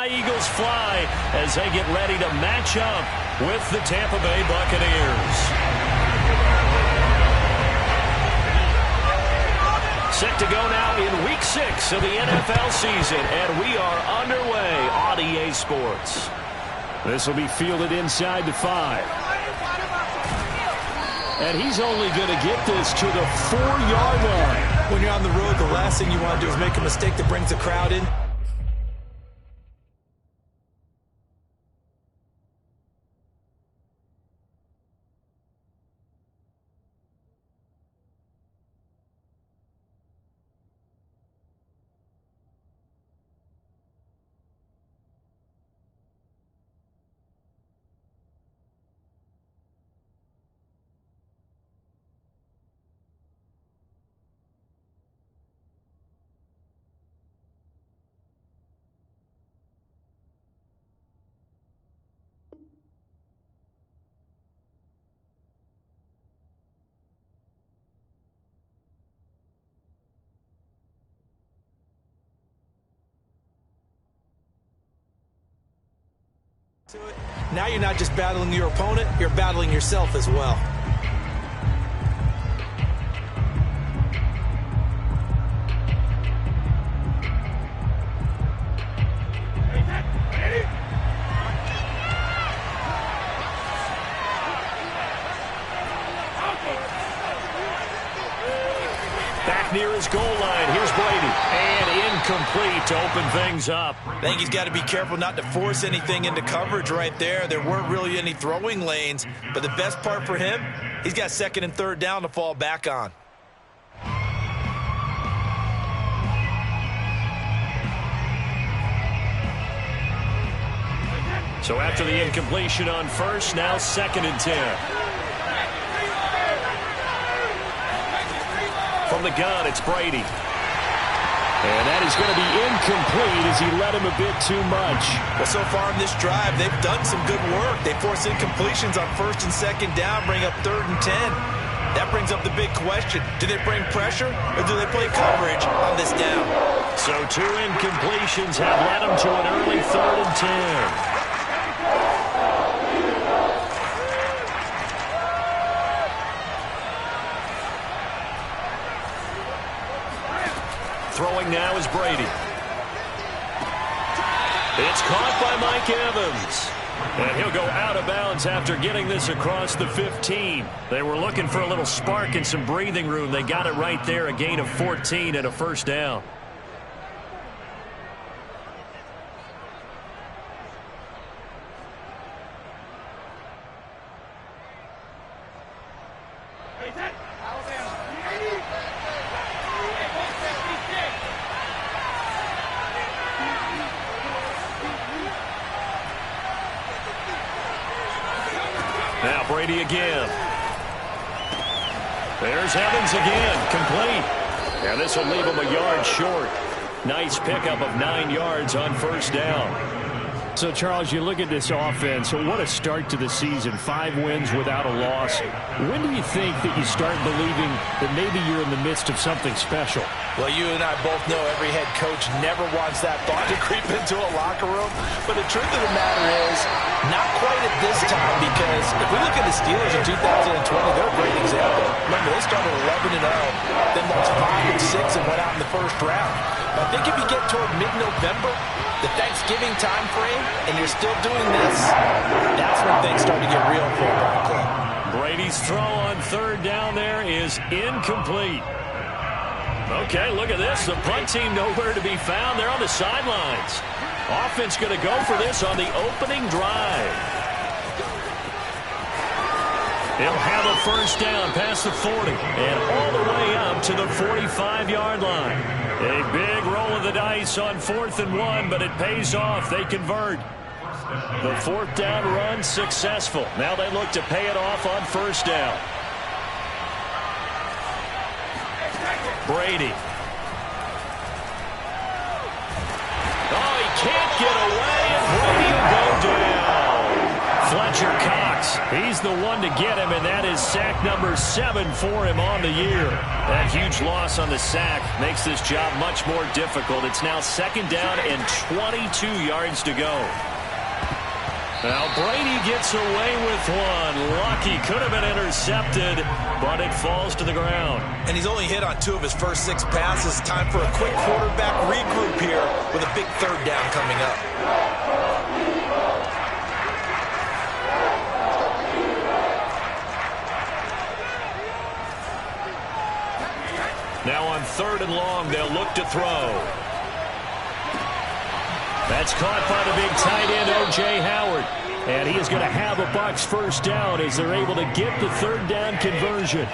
Eagles fly as they get ready to match up with the Tampa Bay Buccaneers. Set to go now in Week 6 of the NFL season, and we are underway on EA Sports. This will be fielded inside the 5. And he's only going to get this to the 4-yard line. When you're on the road, the last thing you want to do is make a mistake that brings the crowd in. Now you're not just battling your opponent, you're battling yourself as well. Back near his goal line, here's Brady. And incomplete to open things up. I think he's got to be careful not to force anything into coverage right there. There weren't really any throwing lanes, but the best part for him, he's got second and third down to fall back on. So after the incompletion on first, now second and 10. From the gun, it's Brady. And that is going to be incomplete as he led him a bit too much. Well, so far in this drive, they've done some good work. They force incompletions on first and second down, bring up third and 10. That brings up the big question. Do they bring pressure or do they play coverage on this down? So 2 incompletions have led them to an early third and 10. Throwing now is Brady. It's caught by Mike Evans. And he'll go out of bounds after getting this across the 15. They were looking for a little spark and some breathing room. They got it right there, a gain of 14 and a first down. Now Brady again. There's Evans again, complete. And this will leave him a yard short. Nice pickup of 9 yards on first down. So, Charles, you look at this offense, what a start to the season. 5 wins without a loss. When do you think that you start believing that maybe you're in the midst of something special? Well, you and I both know every head coach never wants that thought to creep into a locker room. But the truth of the matter is, not quite at this time, because if we look at the Steelers in 2020, they're a great example. Remember, they started 11-0, then lost 5 and 6 and went out in the first round. I think if you get toward mid-November, the Thanksgiving time frame, and you're still doing this, that's when things start to get real for a ball club. Brady's throw on third down there is incomplete. Okay, look at this. The punt team nowhere to be found. They're on the sidelines. Offense going to go for this on the opening drive. He'll have a first down past the 40 and all the way up to the 45-yard line. A big roll of the dice on 4th and 1, but it pays off. They convert. The 4th down run successful. Now they look to pay it off on first down. Brady. Can't get away, and Brady will go down. Fletcher Cox, He's the one to get him, and that is sack number 7 for him on the year. That huge loss on the sack makes this job much more difficult. It's now 2nd down and 22 yards to go. Now Brady gets away with one. Lucky, could have been intercepted, but it falls to the ground. And he's only hit on 2 of his first 6 passes. Time for a quick quarterback regroup here with a big 3rd down coming up. Now on 3rd and long, they'll look to throw. That's caught by the big tight end, O.J. Howard. And he is going to have a Bucs 1st down as they're able to get the 3rd down conversion.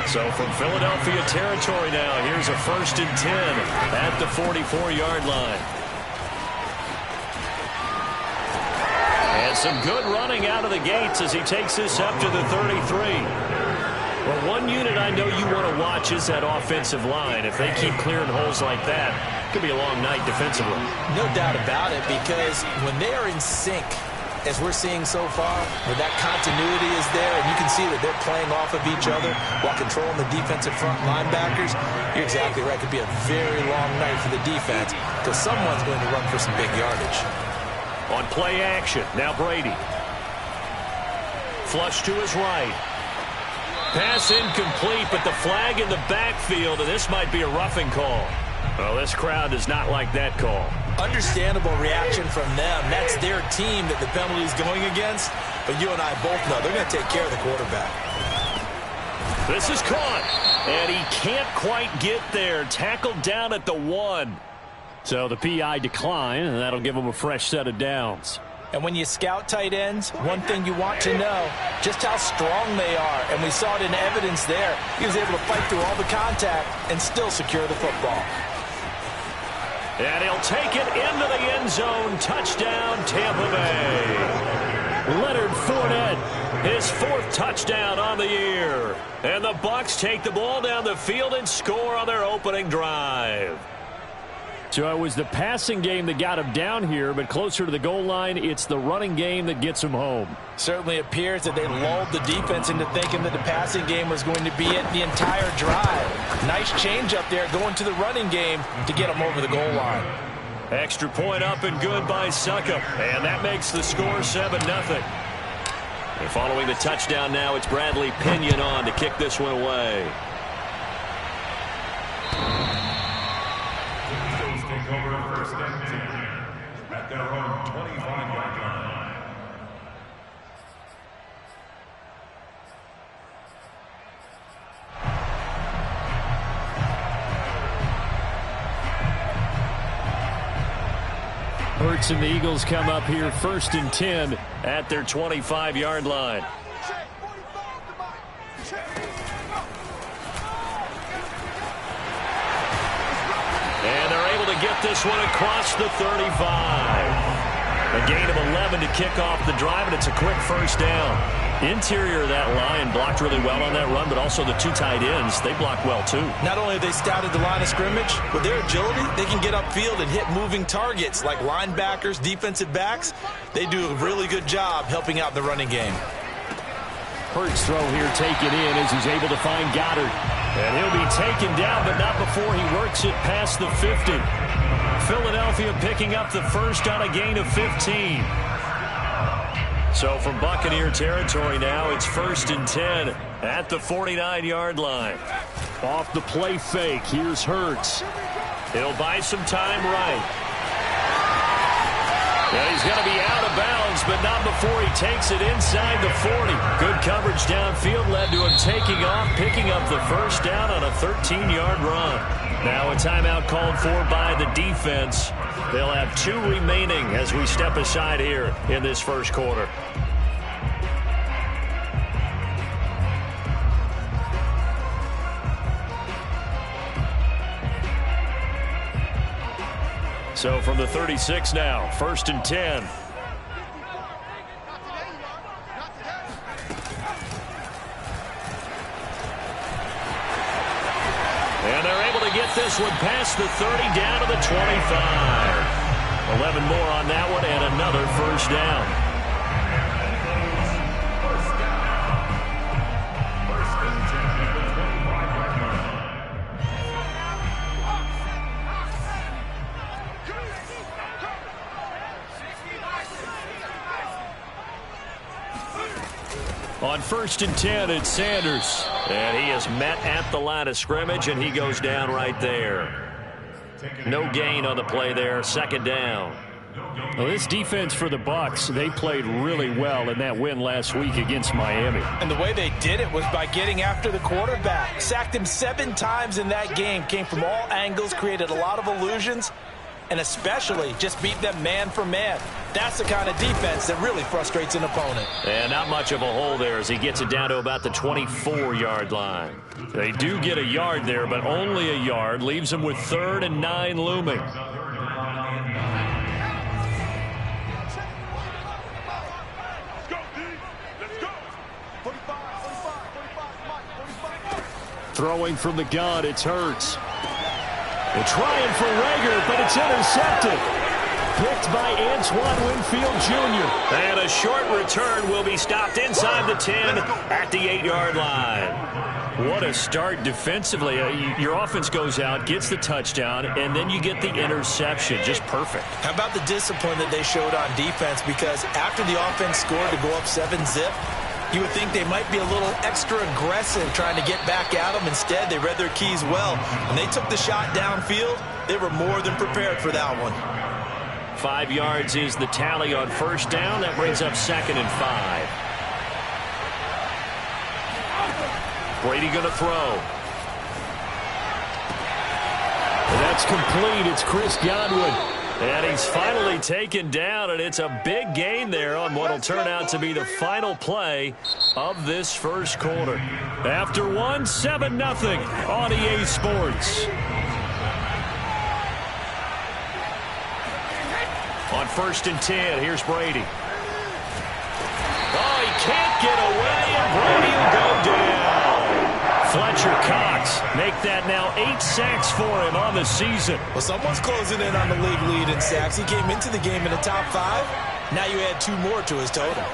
So from Philadelphia territory now, here's a 1st and 10 at the 44-yard line. And some good running out of the gates as he takes this up to the 33. Well, one unit I know you want to watch is that offensive line. If they keep clearing holes like that, it could be a long night defensively. No doubt about it, because when they are in sync, as we're seeing so far, where that continuity is there, and you can see that they're playing off of each other while controlling the defensive front linebackers, you're exactly right. It could be a very long night for the defense because someone's going to run for some big yardage. On play action, now Brady. Flush to his right. Pass incomplete, but the flag in the backfield, and this might be a roughing call. Well, this crowd does not like that call. Understandable reaction from them. That's their team that the penalty is going against. But you and I both know they're going to take care of the quarterback. This is caught, and he can't quite get there. Tackled down at the 1. So the PI decline, and that'll give him a fresh set of downs. And when you scout tight ends, one thing you want to know, just how strong they are. And we saw it in evidence there. He was able to fight through all the contact and still secure the football. And he'll take it into the end zone. Touchdown, Tampa Bay. Leonard Fournette, his 4th touchdown on the year. And the Bucs take the ball down the field and score on their opening drive. So it was the passing game that got him down here, but closer to the goal line, it's the running game that gets him home. Certainly appears that they lulled the defense into thinking that the passing game was going to be it the entire drive. Nice change up there going to the running game to get him over the goal line. Extra point up and good by Succop, and that makes the score 7-0. And following the touchdown now, it's Bradley Pinion on to kick this one away. Over 1st and 10 at their own 25-yard line. Hurts and the Eagles come up here 1st and 10 at their 25-yard line. And they're able to get this one across the 35. A gain of 11 to kick off the drive, and it's a quick 1st down. Interior of that line blocked really well on that run, but also the 2 tight ends, they blocked well too. Not only have they scouted the line of scrimmage, with their agility, they can get upfield and hit moving targets like linebackers, defensive backs. They do a really good job helping out the running game. Hurts throw here taken in as he's able to find Goddard. And he'll be taken down, but not before he works it past the 50. Philadelphia picking up the 1st on a gain of 15. So from Buccaneer territory now, it's 1st and 10 at the 49-yard line. Off the play fake, here's Hurts. He'll buy some time right. And he's going to be out of bounds, but not before he takes it inside the 40. Good coverage downfield led to him taking off, picking up the 1st down on a 13-yard run. Now a timeout called for by the defense. They'll have 2 remaining as we step aside here in this 1st quarter. So from the 36 now, 1st and 10. And they're able to get this one past the 30 down to the 25. 11 more on that one and another 1st down. On 1st and 10, it's Sanders. And he is met at the line of scrimmage, and he goes down right there. No gain on the play there. 2nd down. Well, this defense for the Bucs, they played really well in that win last week against Miami. And the way they did it was by getting after the quarterback. Sacked him 7 times in that game. Came from all angles, created a lot of illusions, and especially just beat them man for man. That's the kind of defense that really frustrates an opponent. And not much of a hole there as he gets it down to about the 24-yard line. They do get a yard there, but only a yard. Leaves them with 3rd and 9 looming. Throwing from the gun, it's Hurts. They're trying for Rager, but it's intercepted. Picked by Antoine Winfield Jr. And a short return will be stopped inside the 10 at the 8-yard line. What a start defensively. Your offense goes out, gets the touchdown, and then you get the interception. Just perfect. How about the discipline that they showed on defense? Because after the offense scored to go up 7-zip, you would think they might be a little extra aggressive trying to get back at them. Instead, they read their keys well. When they took the shot downfield, they were more than prepared for that one. 5 yards is the tally on 1st down. That brings up 2nd and 5. Brady going to throw. That's complete. It's Chris Godwin. And he's finally taken down, and it's a big gain there on what will turn out to be the final play of this first quarter. After 7-0 on EA Sports. On 1st and 10, here's Brady. Oh, he can't get away, and Brady will go down. Fletcher Cox make that now 8 sacks for him on the season. Well, someone's closing in on the league lead in sacks. He came into the game in the top 5. Now you add 2 more to his total.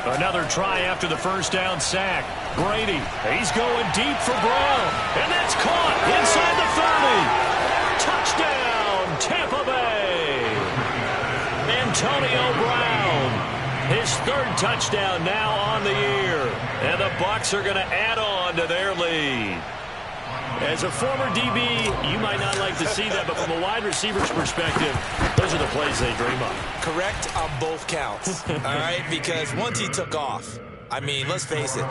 Another try after the 1st down sack. Brady, he's going deep for Brown. And that's caught inside the 30. Touchdown, Tampa Bay. Antonio Brown. His 3rd touchdown now on the year. And the Bucs are going to add on to their lead. As a former DB, you might not like to see that, but from a wide receiver's perspective, those are the plays they dream of. Correct on both counts, all right? Because once he took off, I mean, let's face it,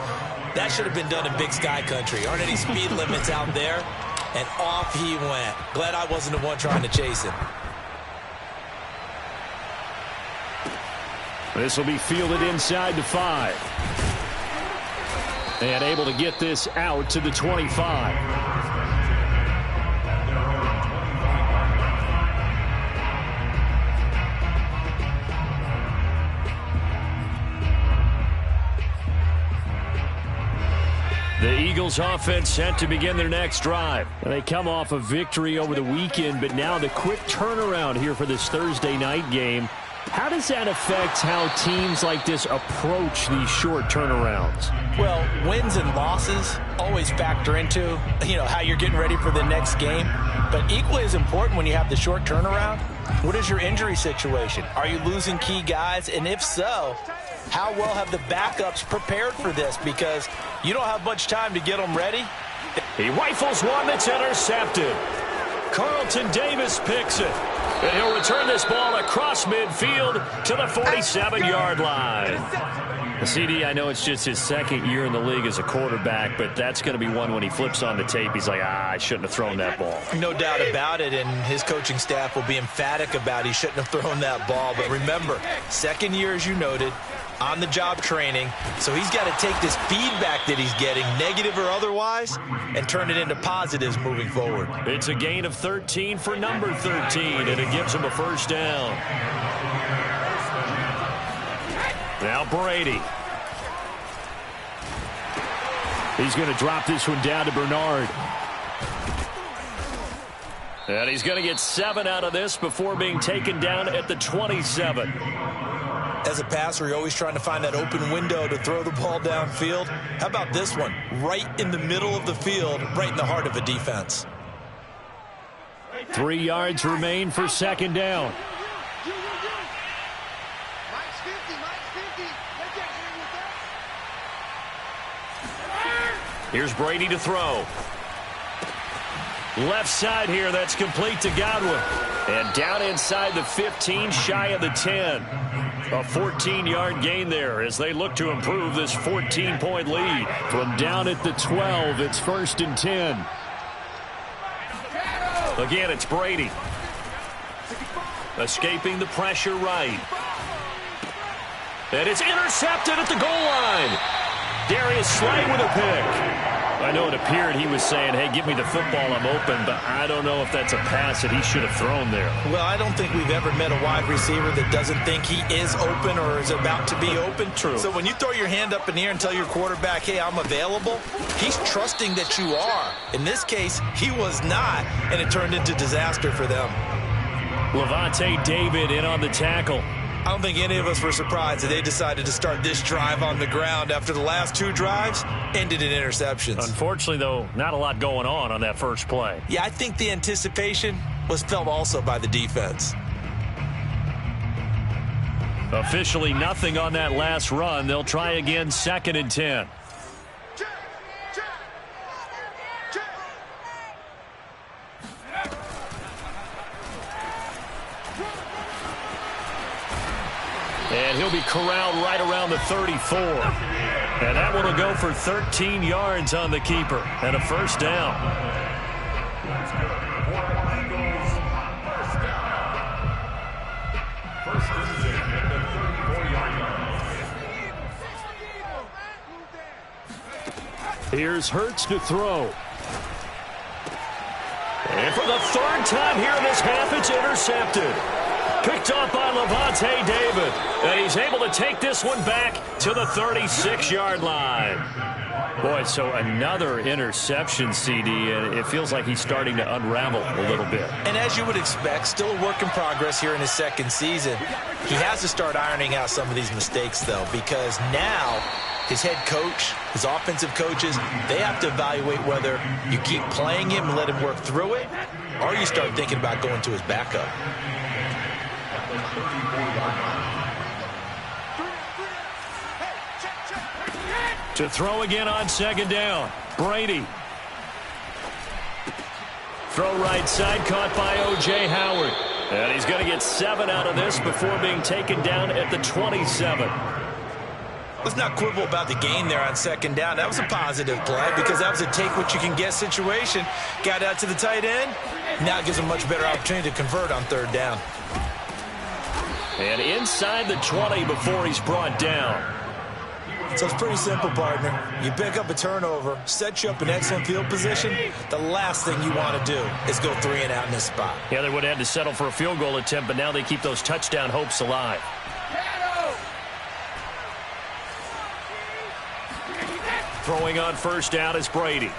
that should have been done in Big Sky Country. Aren't any speed limits out there? And off he went. Glad I wasn't the one trying to chase him. This will be fielded inside the 5. And able to get this out to the 25. The Eagles offense set to begin their next drive. And they come off a victory over the weekend, but now the quick turnaround here for this Thursday night game. How does that affect how teams like this approach these short turnarounds? Well, wins and losses always factor into, how you're getting ready for the next game. But equally as important when you have the short turnaround, what is your injury situation? Are you losing key guys? And if so, how well have the backups prepared for this? Because you don't have much time to get them ready. He rifles one that's intercepted. Carlton Davis picks it. And he'll return this ball across midfield to the 47-yard line. CD, I know it's just his 2nd year in the league as a quarterback, but that's going to be one when he flips on the tape. He's like, I shouldn't have thrown that ball. No doubt about it, and his coaching staff will be emphatic about he shouldn't have thrown that ball. But remember, 2nd year, as you noted, on-the-job training. So he's got to take this feedback that he's getting, negative or otherwise, and turn it into positives moving forward. It's a gain of 13 for number 13, and it gives him a 1st down. Now Brady. He's going to drop this one down to Bernard. And he's going to get 7 out of this before being taken down at the 27. As a passer, you're always trying to find that open window to throw the ball downfield. How about this one? Right in the middle of the field, right in the heart of a defense. 3 yards remain for 2nd down. Here's Brady to throw. Left side here, that's complete to Godwin. And down inside the 15, shy of the 10. A 14-yard gain there as they look to improve this 14-point lead. From down at the 12, it's 1st and 10. Again, it's Brady. Escaping the pressure right. And it's intercepted at the goal line. Darius Slay with a pick. I know it appeared he was saying, hey, give me the football, I'm open, but I don't know if that's a pass that he should have thrown there. Well, I don't think we've ever met a wide receiver that doesn't think he is open or is about to be open. True. So when you throw your hand up in the air and tell your quarterback, hey, I'm available, he's trusting that you are. In this case, he was not, and it turned into disaster for them. Levante David in on the tackle. I don't think any of us were surprised that they decided to start this drive on the ground after the last 2 drives ended in interceptions. Unfortunately, though, not a lot going on that first play. Yeah, I think the anticipation was felt also by the defense. Officially nothing on that last run. They'll try again, 2nd and 10. And he'll be corralled right around the 34. And that one will go for 13 yards on the keeper and a 1st down. Here's Hurts to throw. And for the 3rd time here in this half, it's intercepted. Picked off by Levante David. And he's able to take this one back to the 36-yard line. Boy, so another interception, CD, and it feels like he's starting to unravel a little bit. And as you would expect, still a work in progress here in his 2nd season. He has to start ironing out some of these mistakes, though, because now his head coach, his offensive coaches, they have to evaluate whether you keep playing him and let him work through it, or you start thinking about going to his backup. To throw again on 2nd down. Brady. Throw right side, caught by O.J. Howard. And he's going to get 7 out of this before being taken down at the 27. Let's not quibble about the gain there on 2nd down. That was a positive play because that was a take-what-you-can-get situation. Got out to the tight end. Now it gives him a much better opportunity to convert on 3rd down. And inside the 20 before he's brought down. So it's pretty simple, partner. You pick up a turnover, set you up in excellent field position. The last thing you want to do is go 3 and out in this spot. Yeah, they would have had to settle for a field goal attempt, but now they keep those touchdown hopes alive. Throwing on 1st down is Brady.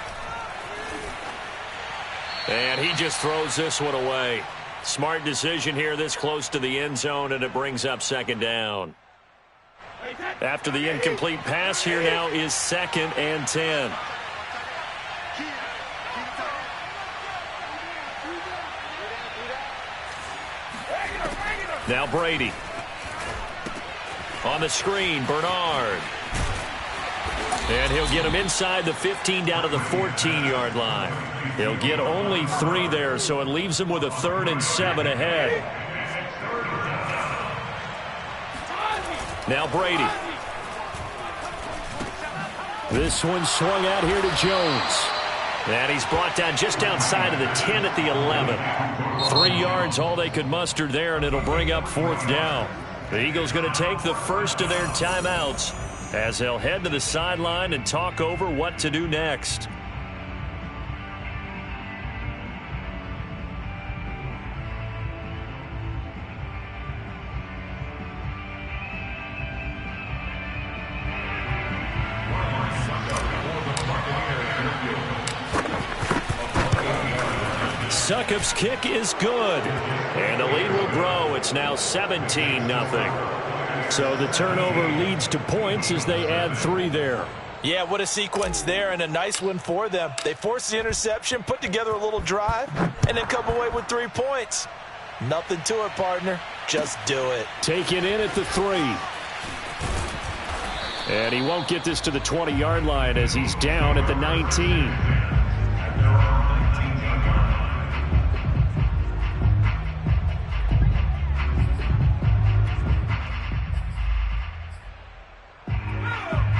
And he just throws this one away. Smart decision here this close to the end zone, and it brings up 2nd down. After the incomplete pass, here now is 2nd and 10. Now Brady. On the screen, Bernard. And he'll get him inside the 15 down to the 14-yard line. He'll get only 3 there, so it leaves him with a 3rd and 7 ahead. Now Brady. This one swung out here to Jones. And he's brought down just outside of the 10 at the 11. 3 yards, all they could muster there, and it'll bring up 4th down. The Eagles going to take the first of their timeouts as they'll head to the sideline and talk over what to do next. Succop's kick is good. And the lead will grow. It's now 17-0. So the turnover leads to points as they add 3 there. Yeah, what a sequence there, and a nice one for them. They forced the interception, put together a little drive, and then come away with 3 points. Nothing to it, partner. Just do it. Take it in at the 3. And he won't get this to the 20-yard line as he's down at the 19.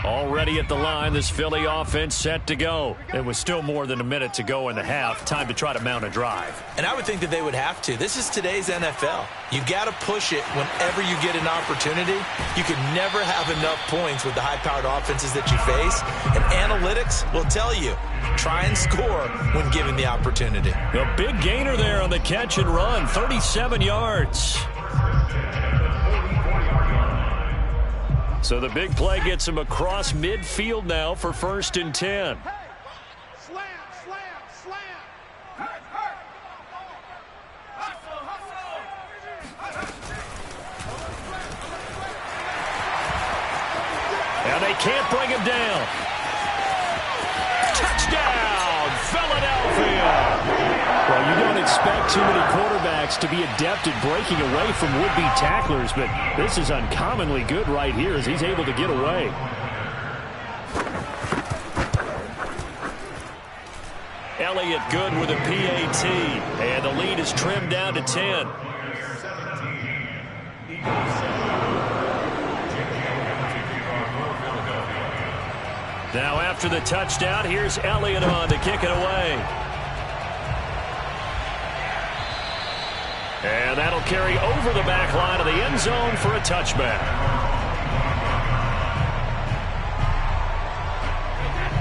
Already at the line, this Philly offense set to go. It was still more than a minute to go in the half. Time to try to mount a drive. And I would think that they would have to. This is today's NFL. You've got to push it whenever you get an opportunity. You can never have enough points with the high-powered offenses that you face. And analytics will tell you, try and score when given the opportunity. A big gainer there on the catch and run, 37 yards. So the big play gets him across midfield now for 1st and 10. Slam, slam, slam. And they can't bring him down. Touchdown, Philadelphia. Well, you don't expect too many quarterbacks to be adept at breaking away from would-be tacklers, but this is uncommonly good right here as he's able to get away. Elliott good with a PAT, and the lead is trimmed down to 10. Now after the touchdown, here's Elliott on to kick it away. And that'll carry over the back line of the end zone for a touchback.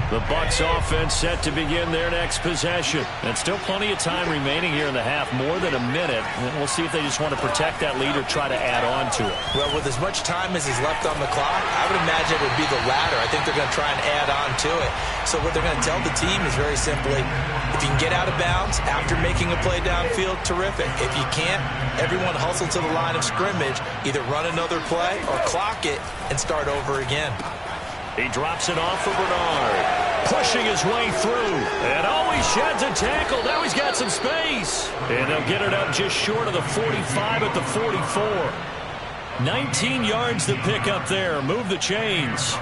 The Bucs offense set to begin their next possession. And still plenty of time remaining here in the half, more than a minute. And we'll see if they just want to protect that lead or try to add on to it. Well, with as much time as is left on the clock, I would imagine it would be the latter. I think they're going to try and add on to it. So what they're going to tell the team is very simply, if you can get out of bounds after making a play downfield, terrific. If you can't, everyone hustle to the line of scrimmage, either run another play or clock it and start over again. He drops it off for Bernard. Pushing his way through. And he sheds a tackle. Now he's got some space. And they'll get it up just short of the 45 at the 44. 19 yards to pick up there. Move the chains.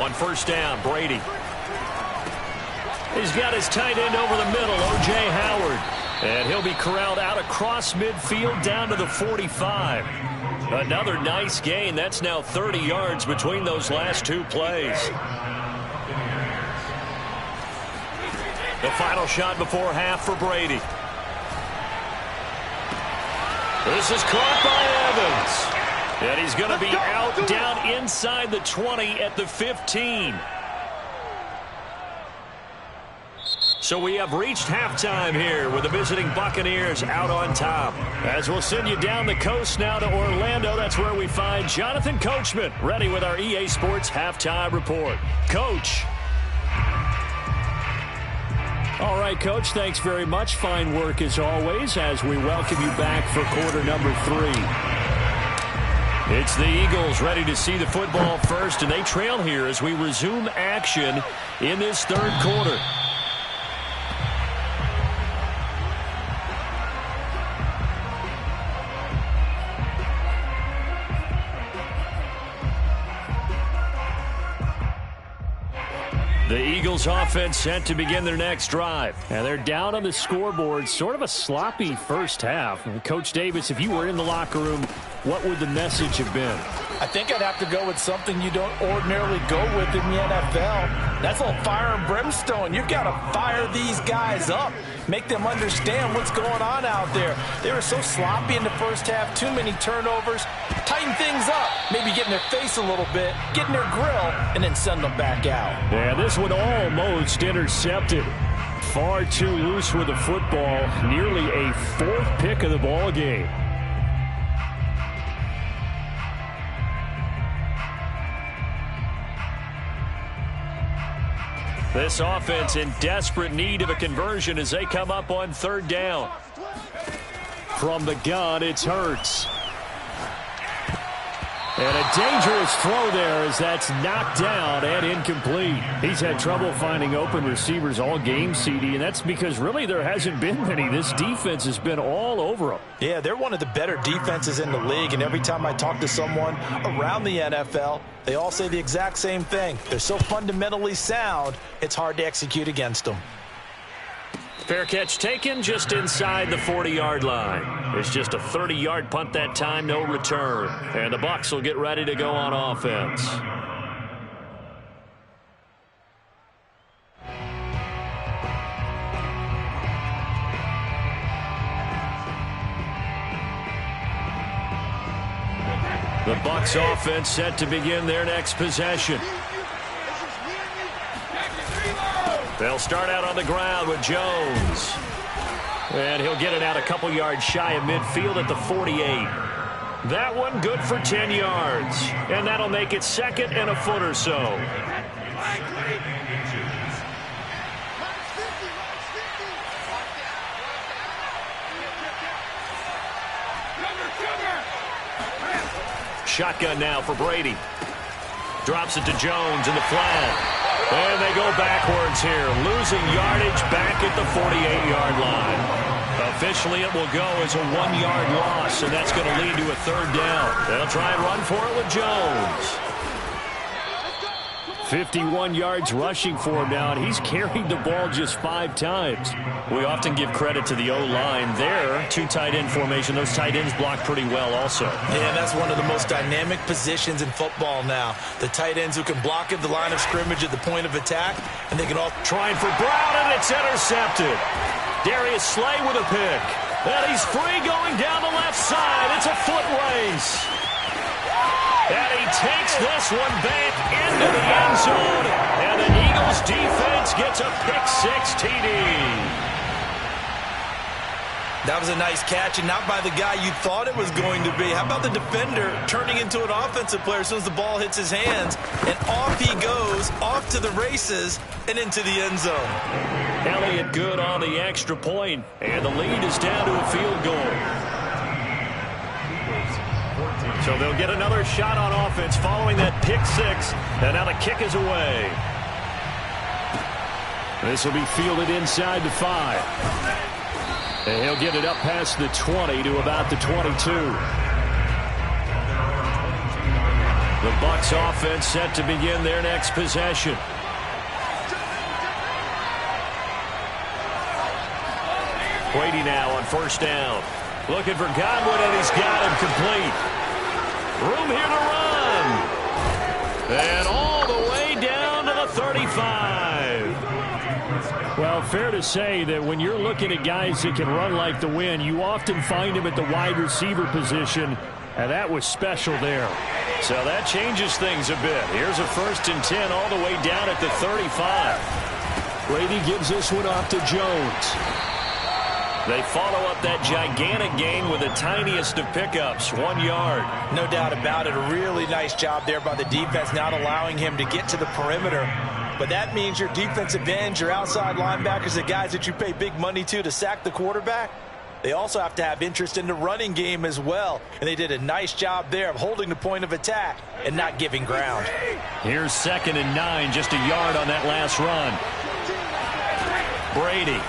On 1st down, Brady. He's got his tight end over the middle, O.J. Howard. And he'll be corralled out across midfield down to the 45. Another nice gain. That's now 30 yards between those last two plays. The final shot before half for Brady. This is caught by Evans. And he's going to be out down inside the 20 at the 15. So we have reached halftime here with the visiting Buccaneers out on top. As we'll send you down the coast now to Orlando, that's where we find Jonathan Coachman ready with our EA Sports Halftime Report. Coach. All right, Coach, thanks very much. Fine work as always as we welcome you back for quarter number 3. It's the Eagles ready to see the football first, and they trail here as we resume action in this third quarter. The Eagles offense set to begin their next drive. And they're down on the scoreboard. Sort of a sloppy first half. And Coach Davis, if you were in the locker room, what would the message have been? I think I'd have to go with something you don't ordinarily go with in the NFL. That's a little fire and brimstone. You've got to fire these guys up. Make them understand what's going on out there. They were so sloppy in the first half. Too many turnovers. Tighten things up. Maybe get in their face a little bit. Get in their grill. And then send them back out. Yeah, this one almost intercepted. Far too loose with the football. Nearly a 4th pick of the ball game. This offense in desperate need of a conversion as they come up on 3rd down. From the gun, it's Hurts. And a dangerous throw there as that's knocked down and incomplete. He's had trouble finding open receivers all game, CD, and that's because really there hasn't been many. This defense has been all over them. Yeah, they're one of the better defenses in the league, and every time I talk to someone around the NFL, they all say the exact same thing. They're so fundamentally sound, it's hard to execute against them. Fair catch taken just inside the 40-yard line. It's just a 30-yard punt that time, no return. And the Bucs will get ready to go on offense. The Bucs offense set to begin their next possession. They'll start out on the ground with Jones. And he'll get it out a couple yards shy of midfield at the 48. That one good for 10 yards. And that'll make it second and a foot or so. Shotgun now for Brady. Drops it to Jones in the flat. And they go backwards here, losing yardage back at the 48-yard line. Officially, it will go as a 1-yard loss, and that's going to lead to a third down. They'll try and run for it with Jones. 51 yards rushing for him now, and he's carried the ball just 5 times. We often give credit to the O-line there. 2 tight end formation. Those tight ends block pretty well also. Yeah, that's one of the most dynamic positions in football now. The tight ends who can block at the line of scrimmage at the point of attack, and they can all trying for Brown, and it's intercepted. Darius Slay with a pick. And he's free going down the left side. It's a foot race. And he takes this one back into the end zone. And the Eagles defense gets a pick-6 TD. That was a nice catch, and not by the guy you thought it was going to be. How about the defender turning into an offensive player as soon as the ball hits his hands? And off he goes, off to the races, and into the end zone. Elliott good on the extra point, and the lead is down to a field goal. So they'll get another shot on offense following that pick-6, and now the kick is away. This will be fielded inside the 5. And he'll get it up past the 20 to about the 22. The Bucs offense set to begin their next possession. Brady now on first down. Looking for Godwin, and he's got him complete. Room here to run. And all the way down to the 35. Well, fair to say that when you're looking at guys that can run like the wind, you often find them at the wide receiver position, and that was special there. So that changes things a bit. Here's a 1st and 10 all the way down at the 35. Brady gives this one off to Jones. They follow up that gigantic gain with the tiniest of pickups, 1 yard. No doubt about it. A really nice job there by the defense, not allowing him to get to the perimeter. But that means your defensive ends, your outside linebackers, the guys that you pay big money to sack the quarterback, they also have to have interest in the running game as well. And they did a nice job there of holding the point of attack and not giving ground. Here's 2nd and 9, just a yard on that last run. Brady.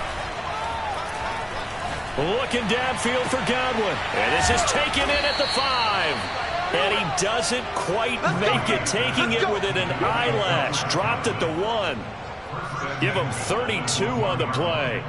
Looking downfield for Godwin. And this is taken in at the 5. And he doesn't quite make it, taking it within an eyelash. Dropped at the 1. Give him 32 on the play.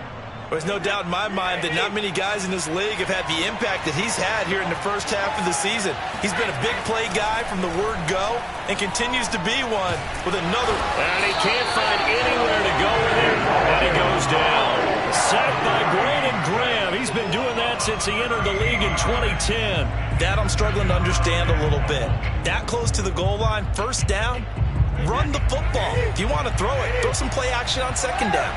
There's no doubt in my mind that not many guys in this league have had the impact that he's had here in the first half of the season. He's been a big play guy from the word go and continues to be one with another. And he can't find anywhere to go with it. And he goes down. Sacked by Brandon Graham. He's been doing that since he entered the league in 2010. That I'm struggling to understand a little bit. That close to the goal line, 1st down, run the football. If you want to throw it, throw some play action on 2nd down.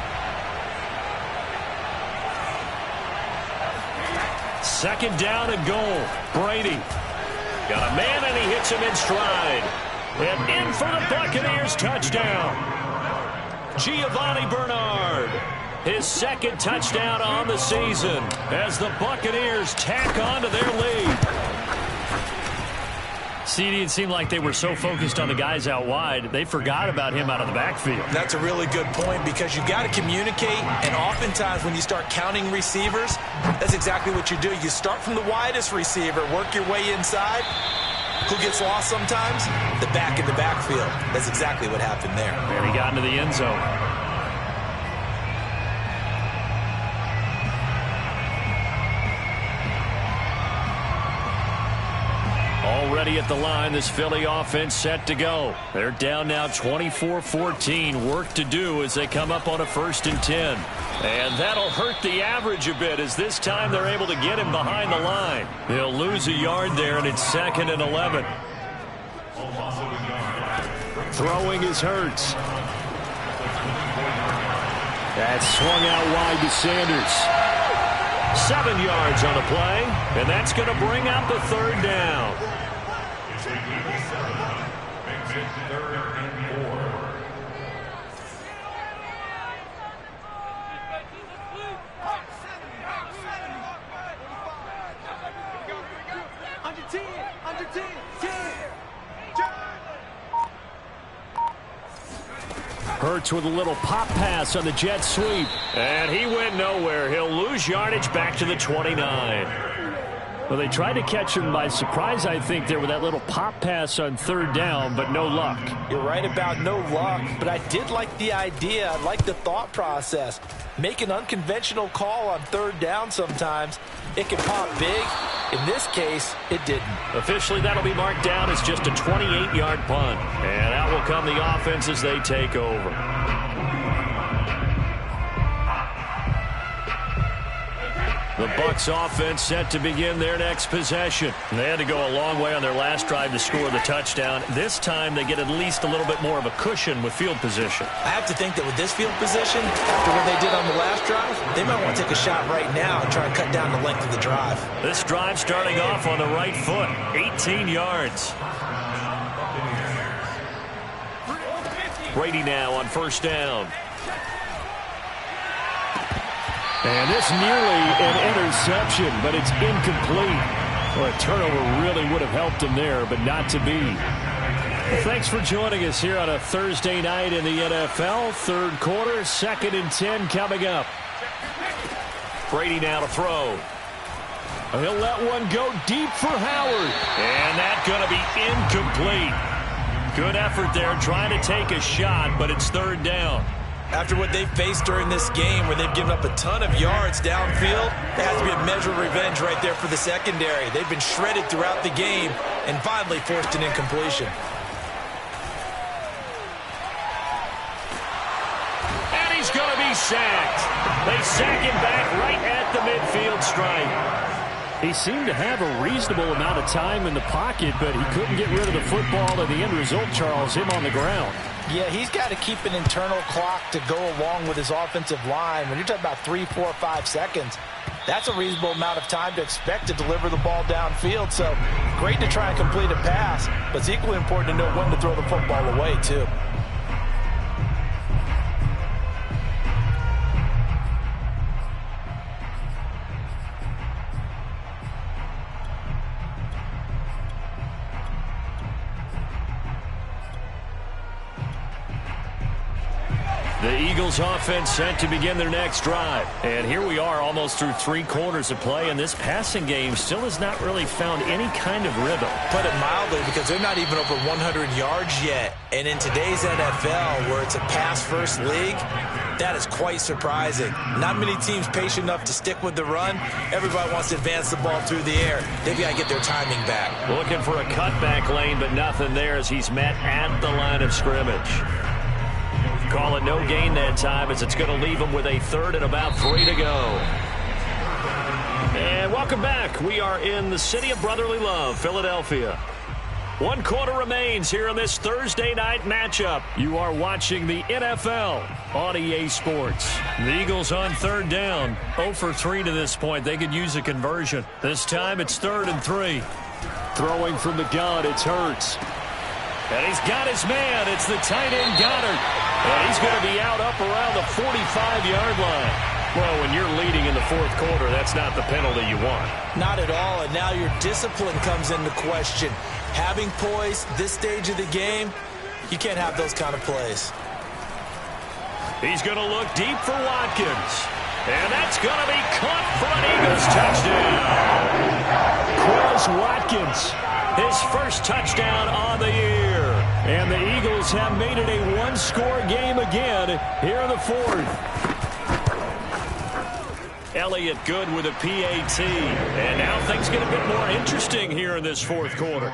2nd down and goal. Brady got a man, and he hits him in stride. And in for the Buccaneers touchdown. Giovanni Bernard. His 2nd touchdown on the season as the Buccaneers tack on to their lead. CD, it seemed like they were so focused on the guys out wide, they forgot about him out of the backfield. That's a really good point because you got to communicate, and oftentimes when you start counting receivers, that's exactly what you do. You start from the widest receiver, work your way inside. Who gets lost sometimes? The back in the backfield. That's exactly what happened there. And he got into the end zone. Already at the line, this Philly offense set to go. They're down now 24-14. Work to do as they come up on a 1st and 10. And that'll hurt the average a bit as this time they're able to get him behind the line. They'll lose a yard there, and it's 2nd and 11. Throwing is Hurts. That's swung out wide to Sanders. 7 yards on the play, and that's going to bring up a 3rd down. Hurts with a little pop pass on the jet sweep. And he went nowhere. He'll lose yardage back to the 29. Well, they tried to catch him by surprise, I think, there with that little pop pass on 3rd down, but no luck. You're right about no luck, but I did like the idea. I like the thought process. Make an unconventional call on 3rd down sometimes. It can pop big. In this case, it didn't. Officially, that'll be marked down as just a 28-yard punt. And out will come the offense as they take over. The Bucs offense set to begin their next possession. They had to go a long way on their last drive to score the touchdown. This time they get at least a little bit more of a cushion with field position. I have to think that with this field position, after what they did on the last drive, they might want to take a shot right now and try and cut down the length of the drive. This drive starting off on the right foot, 18 yards. Brady now on 1st down. And this nearly an interception, but it's incomplete. Well, a turnover really would have helped him there, but not to be. Well, thanks for joining us here on a Thursday night in the NFL. 3rd quarter, 2nd and 10 coming up. Brady now to throw. He'll let one go deep for Howard. And that's going to be incomplete. Good effort there trying to take a shot, but it's 3rd down. After what they've faced during this game where they've given up a ton of yards downfield, there has to be a measure of revenge right there for the secondary. They've been shredded throughout the game and finally forced an incompletion. And he's going to be sacked. They sack him back right at the midfield stripe. He seemed to have a reasonable amount of time in the pocket, but he couldn't get rid of the football, and the end result, Charles, him on the ground. Yeah, he's got to keep an internal clock to go along with his offensive line. When you're talking about 3, 4, 5 seconds, that's a reasonable amount of time to expect to deliver the ball downfield. So great to try and complete a pass, but it's equally important to know when to throw the football away, too. The Eagles offense set to begin their next drive. And here we are almost through 3 quarters of play, and this passing game still has not really found any kind of rhythm. Put it mildly, because they're not even over 100 yards yet. And in today's NFL, where it's a pass-first league, that is quite surprising. Not many teams patient enough to stick with the run. Everybody wants to advance the ball through the air. They've got to get their timing back. Looking for a cutback lane, but nothing there as he's met at the line of scrimmage. Call it no gain that time as it's going to leave him with a 3rd and about 3 to go. And welcome back. We are in the city of brotherly love, Philadelphia. 1 quarter remains here in this Thursday night matchup. You are watching the NFL on EA Sports. The Eagles on 3rd down. 0 for 3 to this point. They could use a conversion. This time it's 3rd and 3. Throwing from the gun, it's Hurts. And he's got his man. It's the tight end Goddard. And he's going to be out up around the 45-yard line. Well, when you're leading in the 4th quarter, that's not the penalty you want. Not at all, and now your discipline comes into question. having poise this stage of the game, you can't have those kind of plays. He's going to look deep for Watkins. And that's going to be caught for an Eagles touchdown. Chris Watkins, his first touchdown on the year. And the Eagles have made it a one-score game again here in the fourth. Elliott good with a PAT. And now things get a bit more interesting here in this fourth quarter.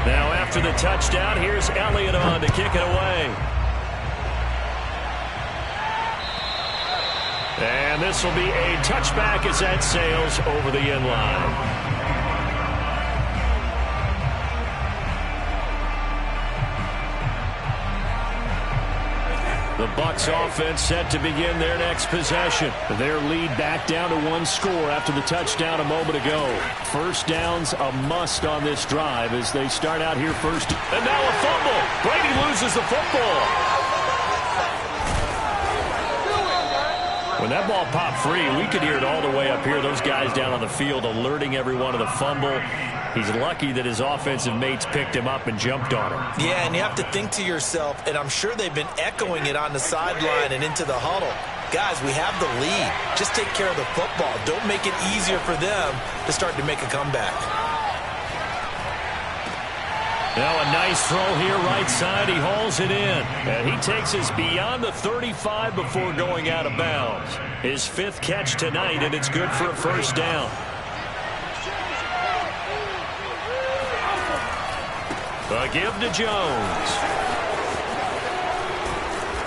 Now after the touchdown, here's Elliott on to kick it away. And this will be a touchback as that sails over the end line. The Bucs offense set to begin their next possession. Their lead back down to one score after the touchdown a moment ago. First down's a must on this drive as they start out here first. And now a fumble. Brady loses the football. When that ball popped free, we could hear it all the way up here. Those guys down on the field alerting everyone of the fumble. He's lucky that his offensive mates picked him up and jumped on him. Yeah, and you have to think to yourself, and I'm sure they've been echoing it on the sideline and into the huddle. Guys, we have the lead. Just take care of the football. Don't make it easier for them to start to make a comeback. Now a nice throw here right side. He hauls it in. And he takes us beyond the 35 before going out of bounds. His fifth catch tonight, and it's good for a first down. A give to Jones.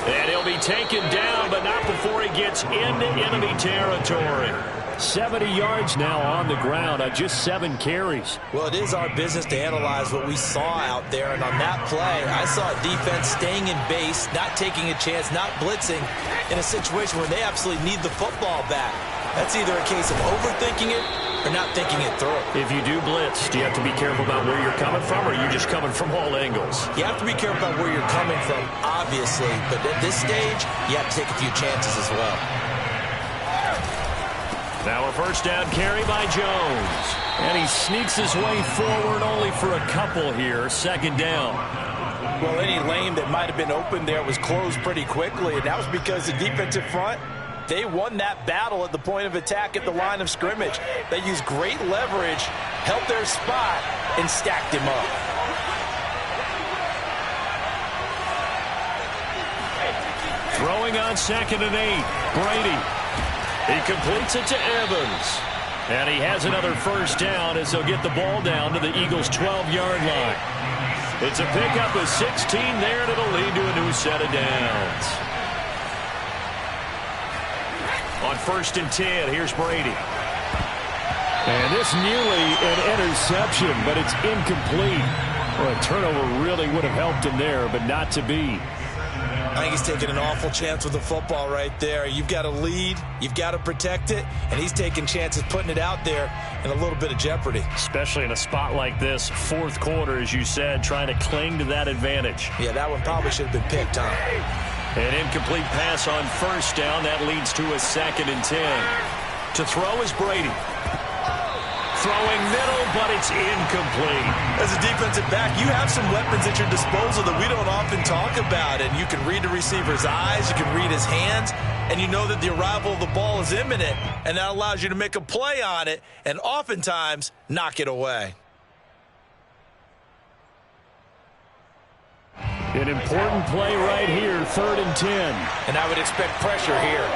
And he'll be taken down, but not before he gets into enemy territory. 70 yards now on the ground on just 7 carries. Well, it is our business to analyze what we saw out there, and on that play, I saw a defense staying in base, not taking a chance, not blitzing, in a situation where they absolutely need the football back. That's either a case of overthinking it or not thinking it through. If you do blitz, do you have to be careful about where you're coming from, or are you just coming from all angles? You have to be careful about where you're coming from, obviously, but at this stage, you have to take a few chances as well. Now a first down carry by Jones. And he sneaks his way forward only for a couple here. Second down. Well, any lane that might have been open there was closed pretty quickly, and that was because the defensive front, they won that battle at the point of attack at the line of scrimmage. They used great leverage, held their spot, and stacked him up. Throwing on 2nd and 8. Brady. He completes it to Evans. And he has another first down as they'll get the ball down to the Eagles' 12-yard line. It's a pickup of 16 there, and it'll lead to a new set of downs. On 1st and 10, here's Brady. And this nearly an interception, but it's incomplete. Well, a turnover really would have helped him there, but not to be. I think he's taking an awful chance with the football right there. You've got to lead, you've got to protect it, and he's taking chances putting it out there in a little bit of jeopardy. Especially in a spot like this, fourth quarter, as you said, trying to cling to that advantage. Yeah, that one probably should have been picked, huh? An incomplete pass on first down. That leads to a 2nd and 10. To throw is Brady. Throwing middle, but it's incomplete. As a defensive back, you have some weapons at your disposal that we don't often talk about. And you can read the receiver's eyes, you can read his hands, and you know that the arrival of the ball is imminent. And that allows you to make a play on it and oftentimes knock it away. An important play right here, 3rd and 10. And I would expect pressure here.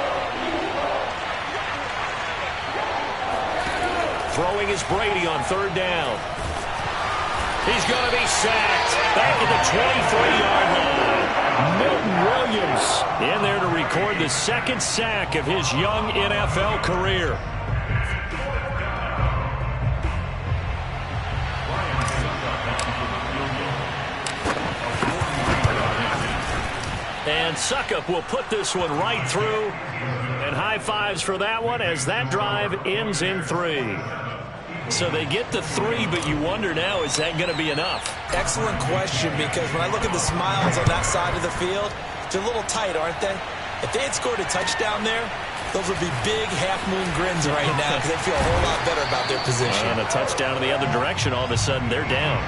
Throwing is Brady on 3rd down. He's going to be sacked back at the 23-yard line. Milton Williams in there to record the 2nd sack of his young NFL career. And Suckup will put this one right through. And high fives for that one as that drive ends in 3. So they get the 3, but you wonder now, is that going to be enough? Excellent question, because when I look at the smiles on that side of the field, they're a little tight, aren't they? If they had scored a touchdown there, those would be big half-moon grins right now because they feel a whole lot better about their position. And a touchdown in the other direction, all of a sudden they're down.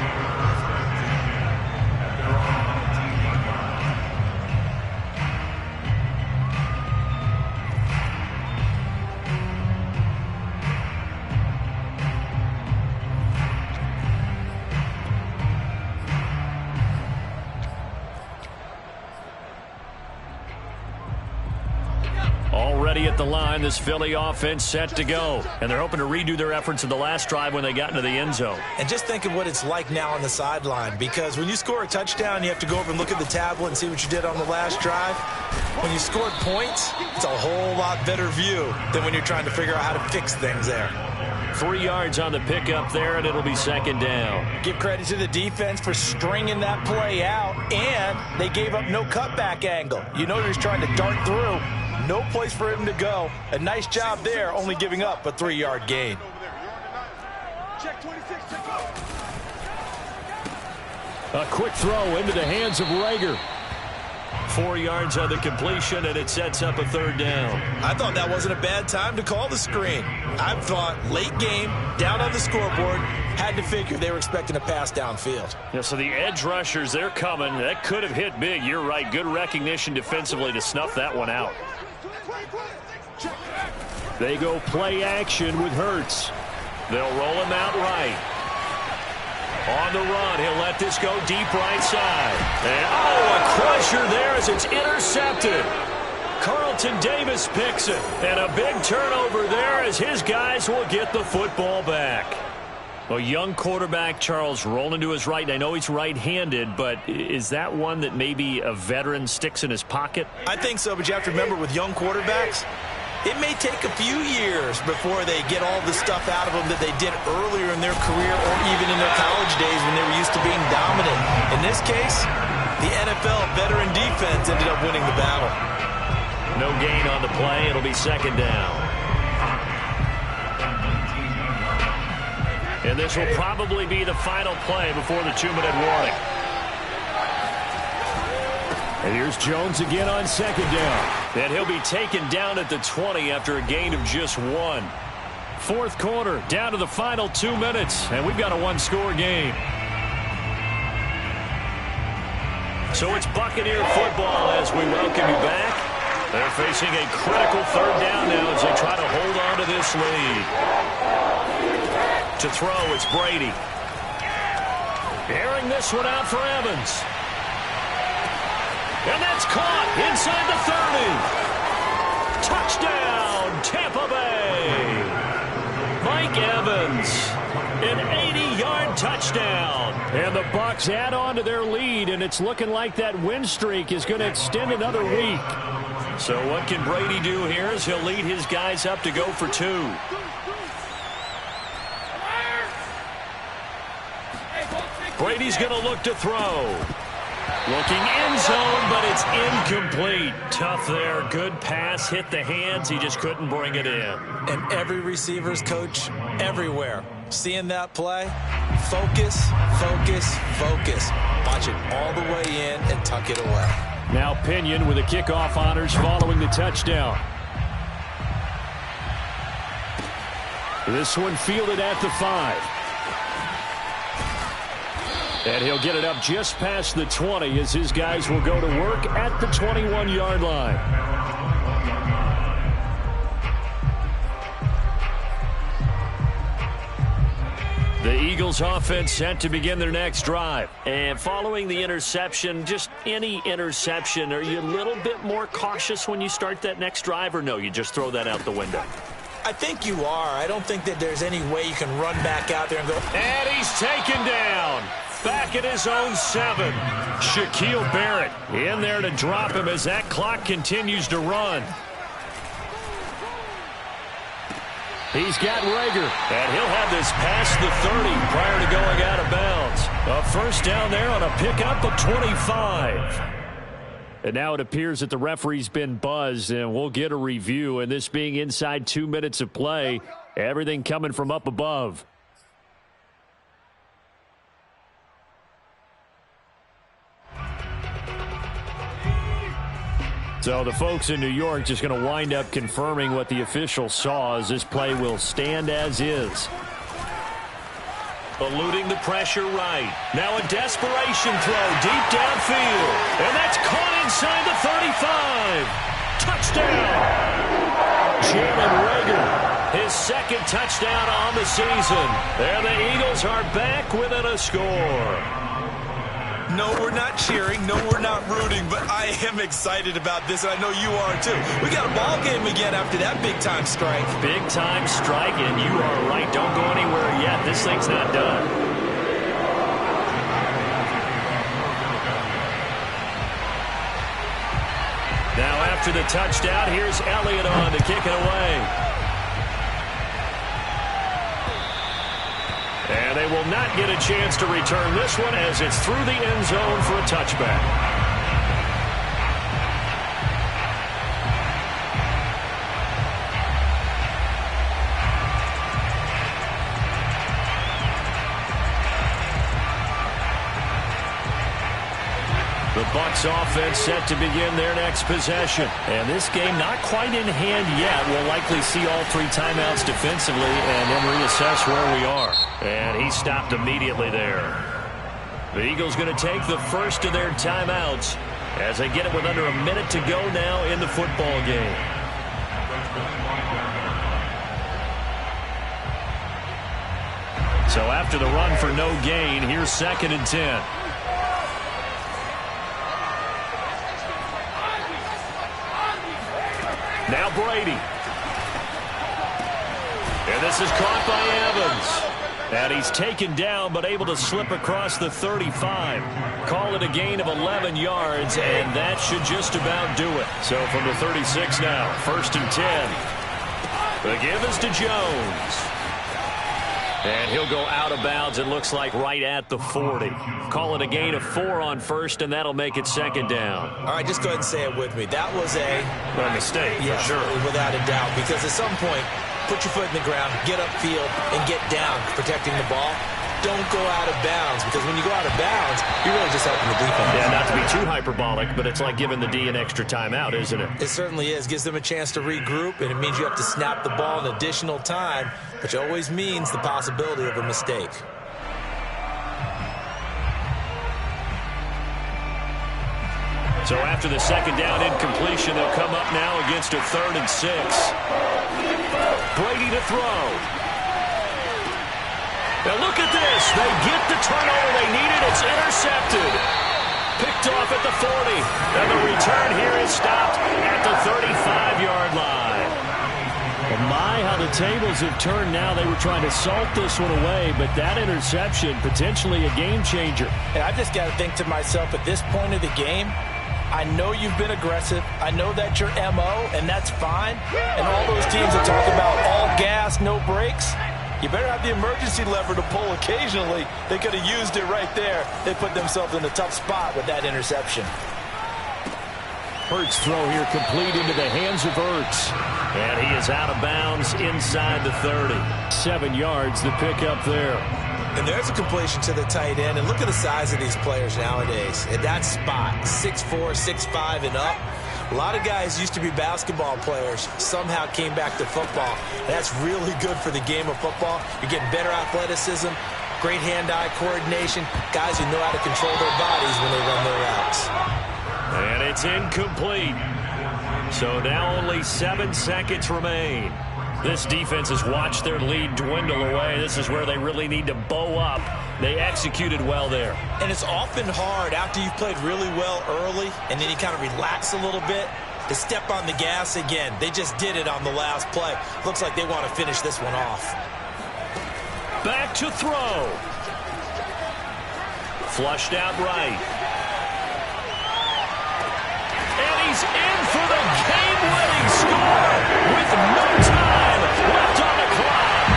Already at the line, this Philly offense set to go. And they're hoping to redo their efforts in the last drive when they got into the end zone. And just think of what it's like now on the sideline, because when you score a touchdown, you have to go over and look at the tablet and see what you did on the last drive. When you scored points, it's a whole lot better view than when you're trying to figure out how to fix things there. 3 yards on the pickup there, and it'll be second down. Give credit to the defense for stringing that play out, and they gave up no cutback angle. You know they're just trying to dart through. No place for him to go. A nice job there, only giving up a 3-yard gain. A quick throw into the hands of Rager. 4 yards on the completion, and it sets up a third down. I thought that wasn't a bad time to call the screen. I thought late game, down on the scoreboard, had to figure they were expecting a pass downfield. Yeah, so the edge rushers, they're coming. That could have hit big. You're right. Good recognition defensively to snuff that one out. They go play action with Hurts. They'll roll him out right. On the run, he'll let this go deep right side. And, a crusher there as it's intercepted. Carlton Davis picks it. And a big turnover there as his guys will get the football back. A young quarterback, Charles, rolling to his right. I know he's right-handed, but is that one that maybe a veteran sticks in his pocket? I think so, but you have to remember with young quarterbacks, it may take a few years before they get all the stuff out of them that they did earlier in their career or even in their college days when they were used to being dominant. In this case, the NFL veteran defense ended up winning the battle. No gain on the play. It'll be second down. And this will probably be the final play before the 2-minute warning. And here's Jones again on second down. And he'll be taken down at the 20 after a gain of just 1. Fourth quarter, down to the final 2 minutes, and we've got a 1-score game. So it's Buccaneer football as we welcome you back. They're facing a critical third down now as they try to hold on to this lead. To throw, it's Brady. Airing this one out for Evans. And that's caught inside the 30. Touchdown, Tampa Bay. Mike Evans, an 80-yard touchdown. And the Bucs add on to their lead, and it's looking like that win streak is going to extend another week. So what can Brady do here as he'll lead his guys up to go for 2. Brady's going to look to throw. Looking end zone, but it's incomplete. Tough there. Good pass. Hit the hands. He just couldn't bring it in. And every receiver's coach everywhere. Seeing that play, focus, focus, focus. Watch it all the way in and tuck it away. Now Pinion with the kickoff honors following the touchdown. This one fielded at the 5. And he'll get it up just past the 20 as his guys will go to work at the 21-yard line. The Eagles offense set to begin their next drive. And following the interception, just any interception, are you a little bit more cautious when you start that next drive, or no, you just throw that out the window? I think you are. I don't think that there's any way you can run back out there and go. And he's taken down. Back at his own 7. Shaquille Barrett in there to drop him as that clock continues to run. He's got Rager, and he'll have this past the 30 prior to going out of bounds. A first down there on a pickup of 25. And now it appears that the referee's been buzzed, and we'll get a review. And this being inside 2 minutes of play, everything coming from up above. So the folks in New York just going to wind up confirming what the official saw, as this play will stand as is. Eluding the pressure right. Now a desperation throw deep downfield. And that's caught inside the 35. Touchdown. Jalen Reagor, his second touchdown on the season. And the Eagles are back within a score. No, we're not cheering. No, we're not rooting. But I am excited about this, and I know you are too. We got a ball game again after that big-time strike. Big-time strike, and you are right. Don't go anywhere yet. This thing's not done. Now after the touchdown, here's Elliott on to kick it away. And they will not get a chance to return this one, as it's through the end zone for a touchback. The Bucs offense set to begin their next possession. And this game not quite in hand yet. We'll likely see all three timeouts defensively and then reassess where we are. And he stopped immediately there. The Eagles going to take the first of their timeouts as they get it with under a minute to go now in the football game. So after the run for no gain, here's 2nd and 10. Now Brady. And this is caught by Evans. And he's taken down but able to slip across the 35. Call it a gain of 11 yards, and that should just about do it. So from the 36 now, 1st and 10. The give is to Jones. And he'll go out of bounds, it looks like, right at the 40. Call it a gain of 4 on 1st, and that'll make it 2nd down. All right, just go ahead and say it with me. That was a mistake, yes, for sure. Without a doubt, because at some point, put your foot in the ground, get upfield, and get down, protecting the ball. Don't go out of bounds, because when you go out of bounds, you're really just helping the defense. Yeah, not to be too hyperbolic, but it's like giving the D an extra timeout, isn't it? It certainly is. Gives them a chance to regroup, and it means you have to snap the ball an additional time, which always means the possibility of a mistake. So after the 2nd down incompletion, they'll come up now against a 3rd and 6. Brady to throw. Now look at this. They get the turnover they needed. It's intercepted. Picked off at the 40. And the return here is stopped at the 35-yard line. Well, my, how the tables have turned now. They were trying to salt this one away, but that interception, potentially a game changer. And I just got to think to myself, at this point of the game, I know you've been aggressive. I know that's your MO, and that's fine. And all those teams that talk about all gas, no brakes, you better have the emergency lever to pull occasionally. They could have used it right there. They put themselves in a tough spot with that interception. Hurts throw here complete into the hands of Ertz. And he is out of bounds inside the 30. 7 yards, the pickup there. And there's a completion to the tight end. And look at the size of these players nowadays. At that spot, 6'4", 6'5", and up. A lot of guys used to be basketball players, somehow came back to football. That's really good for the game of football. You're getting better athleticism, great hand-eye coordination, guys who know how to control their bodies when they run their routes. And it's incomplete. So now only 7 seconds remain. This defense has watched their lead dwindle away. This is where they really need to bow up. They executed well there. And it's often hard after you've played really well early and then you kind of relax a little bit to step on the gas again. They just did it on the last play. Looks like they want to finish this one off. Back to throw. Flushed out right. And he's in for the game-winning score with no time left on the clock.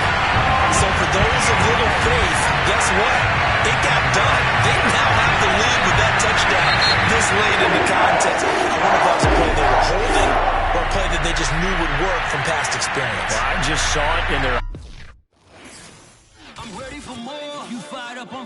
So for those of little faith, guess what? It got done. They now have the lead with that touchdown this late in the contest. I wonder if that was a play they were holding or a play that they just knew would work from past experience. Well, I just saw it in their